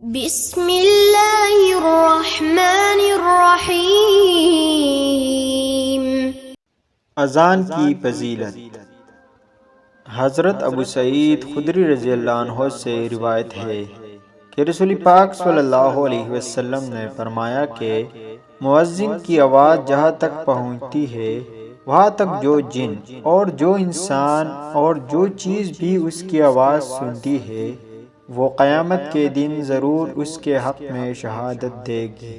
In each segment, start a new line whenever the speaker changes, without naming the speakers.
بسم اللہ الرحمن الرحیم۔
اذان کی فضیلت۔ حضرت ابو سعید خدری رضی اللہ عنہ سے روایت ہے کہ رسول پاک صلی اللہ علیہ وسلم نے فرمایا کہ مؤذن کی آواز جہاں تک پہنچتی ہے وہاں تک جو جن اور جو انسان اور جو چیز بھی اس کی آواز سنتی ہے وہ قیامت کے دن ضرور اس کے حق میں شہادت دے گی۔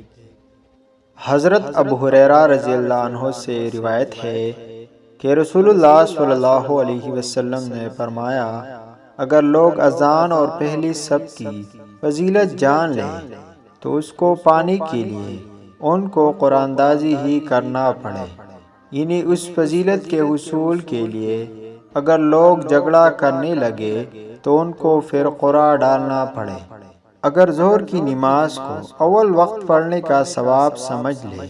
حضرت ابو ہریرہ رضی اللہ عنہ سے روایت ہے کہ رسول اللہ صلی اللہ علیہ وسلم نے فرمایا، اگر لوگ اذان اور پہلی صف کی فضیلت جان لیں تو اس کو پانے کے لیے ان کو قرآن اندازی ہی کرنا پڑے، یعنی اس فضیلت کے حصول کے لیے اگر لوگ جھگڑا کرنے لگے تو ان کو پھر قرآن ڈالنا پڑے۔ اگر ظہر کی نماز کو اول وقت پڑھنے کا ثواب سمجھ لے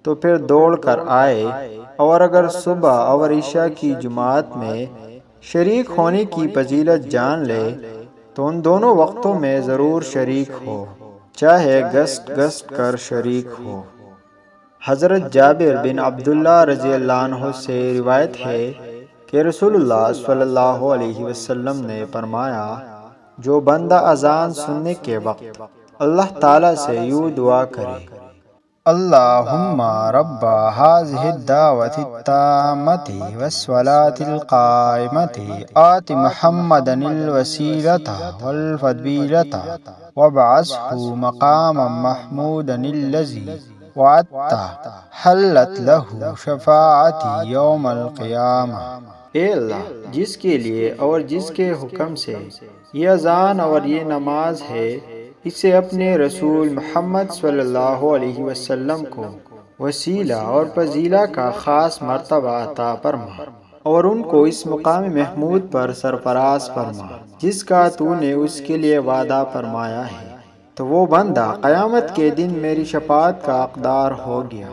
تو پھر دوڑ کر آئے، اور اگر صبح اور عشاء کی جماعت میں شریک ہونے کی فضیلت جان لے تو ان دونوں وقتوں میں ضرور شریک ہو، چاہے گشت گشت کر شریک ہو۔ حضرت جابر بن عبداللہ رضی اللہ عنہ سے روایت ہے کہ رسول اللہ صلی اللہ علیہ وسلم نے فرمایا، جو بندہ اذان سننے کے وقت اللہ تعالیٰ سے یوں دعا کرے، اللہم رب هذه الدعوة التامة والصلاة القائمة آت محمدا الوسیلة والفضیلة وابعثه مقاما محمودا الذی وعدته حلت له شفاعتی یوم القیامہ۔ اے اللہ، جس کے لیے اور جس کے حکم سے یہ اذان اور یہ نماز ہے، اسے اپنے رسول محمد صلی اللہ علیہ وسلم کو وسیلہ اور فضیلہ کا خاص مرتبہ عطا فرما، اور ان کو اس مقام محمود پر سرفراز فرما جس کا تو نے اس کے لیے وعدہ فرمایا ہے، تو وہ بندہ قیامت کے دن میری شفاعت کا حقدار ہو گیا۔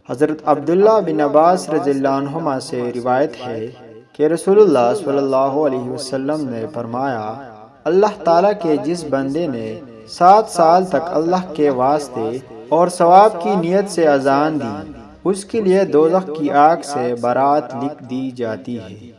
حضرت عبداللہ بن عباس رضی اللہ عنہما سے روایت ہے کہ رسول اللہ صلی اللہ علیہ وسلم نے فرمایا، اللہ تعالیٰ کے جس بندے نے 7 سال تک اللہ کے واسطے اور ثواب کی نیت سے اذان دی، اس کے لیے دوزخ کی آگ سے برات لکھ دی جاتی ہے۔